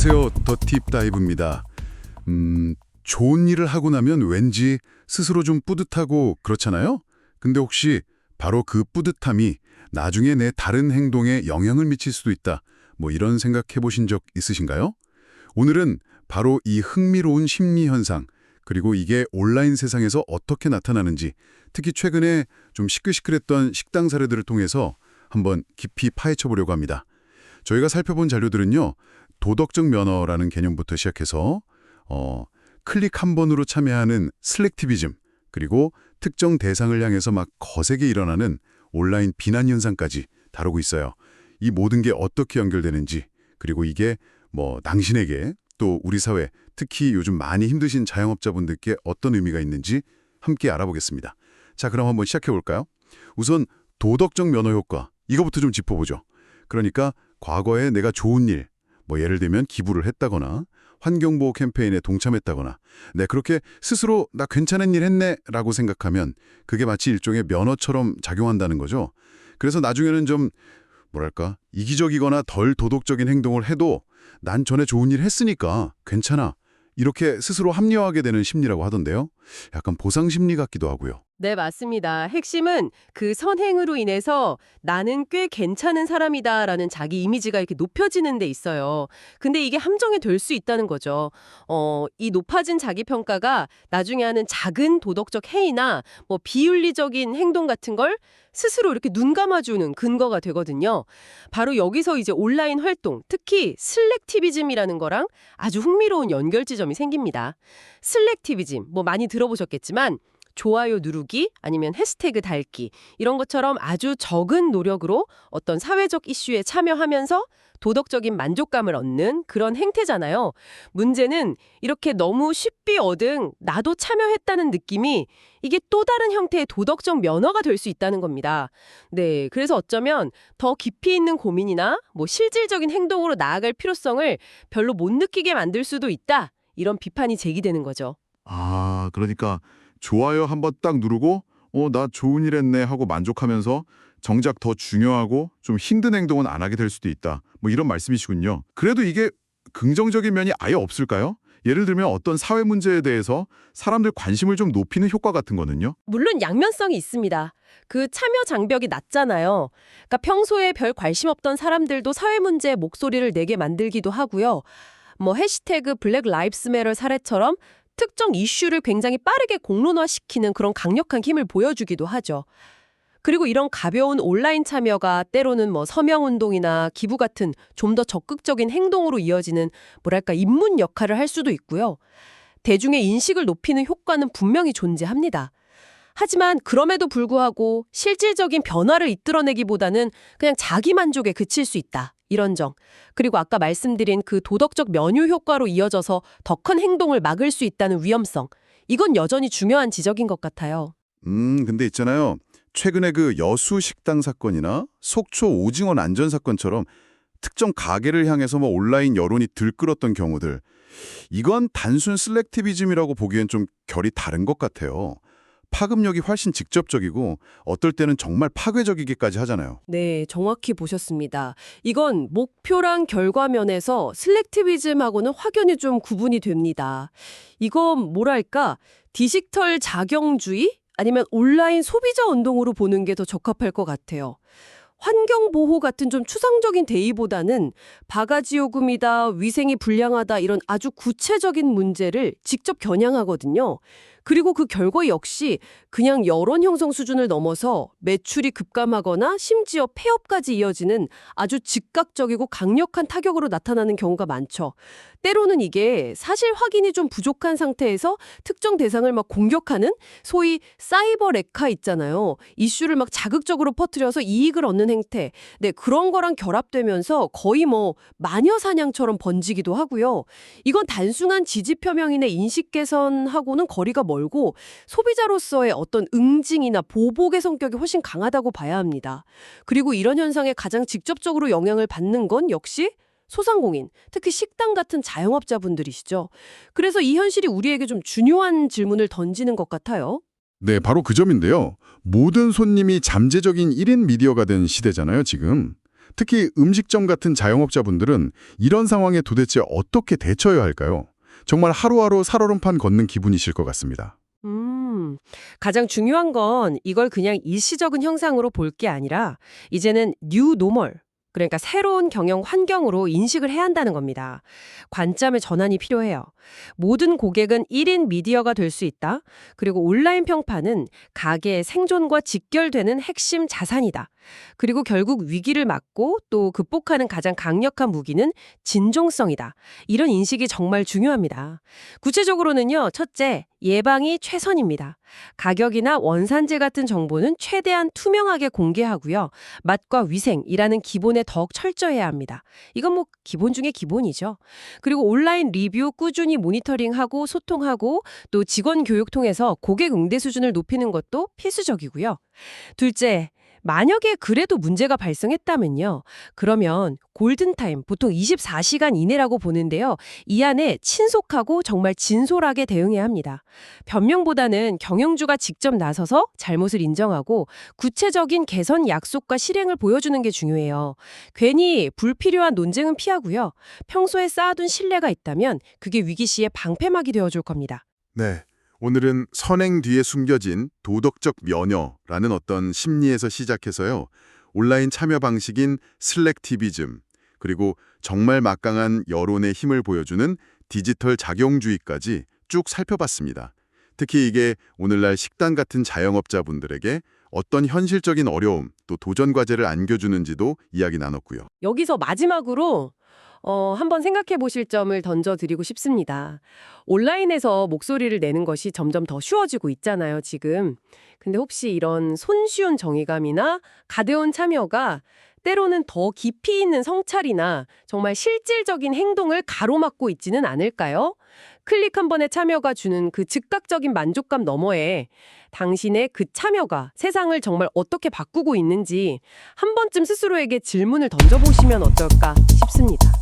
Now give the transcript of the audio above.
안녕하세요. 더 딥다이브입니다. 좋은 일을 하고 나면 왠지 스스로 좀 뿌듯하고 그렇잖아요? 근데 혹시 바로 그 뿌듯함이 나중에 내 다른 행동에 영향을 미칠 수도 있다. 뭐 이런 생각해 보신 적 있으신가요? 오늘은 바로 이 흥미로운 심리 현상, 그리고 이게 온라인 세상에서 어떻게 나타나는지, 특히 최근에 좀 시끌시끌했던 식당 사례들을 통해서 한번 깊이 파헤쳐 보려고 합니다. 저희가 살펴본 자료들은요, 도덕적 면허라는 개념부터 시작해서 클릭 한 번으로 참여하는 슬랙티비즘, 그리고 특정 대상을 향해서 막 거세게 일어나는 온라인 비난 현상까지 다루고 있어요. 이 모든 게 어떻게 연결되는지, 그리고 이게 당신에게 또 우리 사회, 특히 요즘 많이 힘드신 자영업자분들께 어떤 의미가 있는지 함께 알아보겠습니다. 자, 그럼 한번 시작해 볼까요? 우선 도덕적 면허 효과, 이거부터 좀 짚어보죠. 그러니까 과거에 내가 좋은 일, 예를 들면 기부를 했다거나 환경보호 캠페인에 동참했다거나 그렇게 스스로 나 괜찮은 일 했네 라고 생각하면 그게 마치 일종의 면허처럼 작용한다는 거죠. 그래서 나중에는 좀 이기적이거나 덜 도덕적인 행동을 해도 난 전에 좋은 일 했으니까 괜찮아, 이렇게 스스로 합리화하게 되는 심리라고 하던데요. 약간 보상 심리 같기도 하고요. 네, 맞습니다. 핵심은 그 선행으로 인해서 나는 꽤 괜찮은 사람이다라는 자기 이미지가 이렇게 높여지는 데 있어요. 근데 이게 함정이 될 수 있다는 거죠. 이 높아진 자기 평가가 나중에 하는 작은 도덕적 해이나 비윤리적인 행동 같은 걸 스스로 이렇게 눈 감아주는 근거가 되거든요. 바로 여기서 이제 온라인 활동, 특히 슬랙티비즘이라는 거랑 아주 흥미로운 연결 지점이 생깁니다. 슬랙티비즘, 많이 들어보셨겠지만 좋아요 누르기 아니면 해시태그 달기 이런 것처럼 아주 적은 노력으로 어떤 사회적 이슈에 참여하면서 도덕적인 만족감을 얻는 그런 행태잖아요. 문제는 이렇게 너무 쉽게 얻은 나도 참여했다는 느낌이 이게 또 다른 형태의 도덕적 면허가 될 수 있다는 겁니다. 네, 그래서 어쩌면 더 깊이 있는 고민이나 실질적인 행동으로 나아갈 필요성을 별로 못 느끼게 만들 수도 있다. 이런 비판이 제기되는 거죠. 아, 그러니까 좋아요 한번 딱 누르고 나 좋은 일 했네 하고 만족하면서 정작 더 중요하고 좀 힘든 행동은 안 하게 될 수도 있다. 이런 말씀이시군요. 그래도 이게 긍정적인 면이 아예 없을까요? 예를 들면 어떤 사회 문제에 대해서 사람들 관심을 좀 높이는 효과 같은 거는요? 물론 양면성이 있습니다. 그 참여 장벽이 낮잖아요. 그러니까 평소에 별 관심 없던 사람들도 사회 문제에 목소리를 내게 만들기도 하고요. 해시태그 블랙 라이브스 매터 사례처럼 특정 이슈를 굉장히 빠르게 공론화시키는 그런 강력한 힘을 보여주기도 하죠. 그리고 이런 가벼운 온라인 참여가 때로는 서명운동이나 기부 같은 좀 더 적극적인 행동으로 이어지는 입문 역할을 할 수도 있고요. 대중의 인식을 높이는 효과는 분명히 존재합니다. 하지만 그럼에도 불구하고 실질적인 변화를 이끌어내기보다는 그냥 자기 만족에 그칠 수 있다. 이런 점. 그리고 아까 말씀드린 그 도덕적 면유 효과로 이어져서 더 큰 행동을 막을 수 있다는 위험성. 이건 여전히 중요한 지적인 것 같아요. 근데 있잖아요. 최근에 그 여수 식당 사건이나 속초 오징어 안전 사건처럼 특정 가게를 향해서 온라인 여론이 들끓었던 경우들. 이건 단순 슬랙티비즘이라고 보기엔 좀 결이 다른 것 같아요. 파급력이 훨씬 직접적이고 어떨 때는 정말 파괴적이기까지 하잖아요. 네, 정확히 보셨습니다. 이건 목표랑 결과 면에서 슬랙티비즘하고는 확연히 좀 구분이 됩니다. 이건 디지털 자경주의? 아니면 온라인 소비자 운동으로 보는 게 더 적합할 것 같아요. 환경보호 같은 좀 추상적인 대의보다는 바가지 요금이다, 위생이 불량하다 이런 아주 구체적인 문제를 직접 겨냥하거든요. 그리고 그 결과 역시 그냥 여론 형성 수준을 넘어서 매출이 급감하거나 심지어 폐업까지 이어지는 아주 즉각적이고 강력한 타격으로 나타나는 경우가 많죠. 때로는 이게 사실 확인이 좀 부족한 상태에서 특정 대상을 공격하는 소위 사이버 레카 있잖아요. 이슈를 자극적으로 퍼뜨려서 이익을 얻는 행태. 네, 그런 거랑 결합되면서 거의 마녀 사냥처럼 번지기도 하고요. 이건 단순한 지지 표명이나 인식 개선하고는 거리가 멀고 소비자로서의 어떤 응징이나 보복의 성격이 훨씬 강하다고 봐야 합니다. 그리고 이런 현상에 가장 직접적으로 영향을 받는 건 역시 소상공인, 특히 식당 같은 자영업자분들이시죠. 그래서 이 현실이 우리에게 좀 중요한 질문을 던지는 것 같아요. 네, 바로 그 점인데요. 모든 손님이 잠재적인 1인 미디어가 된 시대잖아요, 지금. 특히 음식점 같은 자영업자분들은 이런 상황에 도대체 어떻게 대처해야 할까요? 정말 하루하루 살얼음판 걷는 기분이실 것 같습니다. 가장 중요한 건 이걸 그냥 일시적인 현상으로 볼 게 아니라 이제는 뉴 노멀, 그러니까 새로운 경영 환경으로 인식을 해야 한다는 겁니다. 관점의 전환이 필요해요. 모든 고객은 1인 미디어가 될 수 있다. 그리고 온라인 평판은 가게의 생존과 직결되는 핵심 자산이다. 그리고 결국 위기를 막고 또 극복하는 가장 강력한 무기는 진정성이다. 이런 인식이 정말 중요합니다. 구체적으로는요, 첫째, 예방이 최선입니다. 가격이나 원산지 같은 정보는 최대한 투명하게 공개하고요. 맛과 위생이라는 기본에 더욱 철저해야 합니다. 이건 뭐 기본 중에 기본이죠. 그리고 온라인 리뷰 꾸준히 모니터링하고 소통하고 또 직원 교육 통해서 고객 응대 수준을 높이는 것도 필수적이고요. 둘째, 만약에 그래도 문제가 발생했다면요. 그러면 골든타임, 보통 24시간 이내라고 보는데요. 이 안에 신속하고 정말 진솔하게 대응해야 합니다. 변명보다는 경영주가 직접 나서서 잘못을 인정하고 구체적인 개선 약속과 실행을 보여주는 게 중요해요. 괜히 불필요한 논쟁은 피하고요. 평소에 쌓아둔 신뢰가 있다면 그게 위기 시에 방패막이 되어줄 겁니다. 네. 오늘은 선행 뒤에 숨겨진 도덕적 면허라는 어떤 심리에서 시작해서요. 온라인 참여 방식인 슬랙티비즘, 그리고 정말 막강한 여론의 힘을 보여주는 디지털 작용주의까지 쭉 살펴봤습니다. 특히 이게 오늘날 식당 같은 자영업자분들에게 어떤 현실적인 어려움, 또 도전 과제를 안겨주는지도 이야기 나눴고요. 여기서 마지막으로 한번 생각해 보실 점을 던져드리고 싶습니다. 온라인에서 목소리를 내는 것이 점점 더 쉬워지고 있잖아요, 지금. 근데 혹시 이런 손쉬운 정의감이나 가벼운 참여가 때로는 더 깊이 있는 성찰이나 정말 실질적인 행동을 가로막고 있지는 않을까요? 클릭 한 번의 참여가 주는 그 즉각적인 만족감 너머에 당신의 그 참여가 세상을 정말 어떻게 바꾸고 있는지 한 번쯤 스스로에게 질문을 던져보시면 어떨까 싶습니다.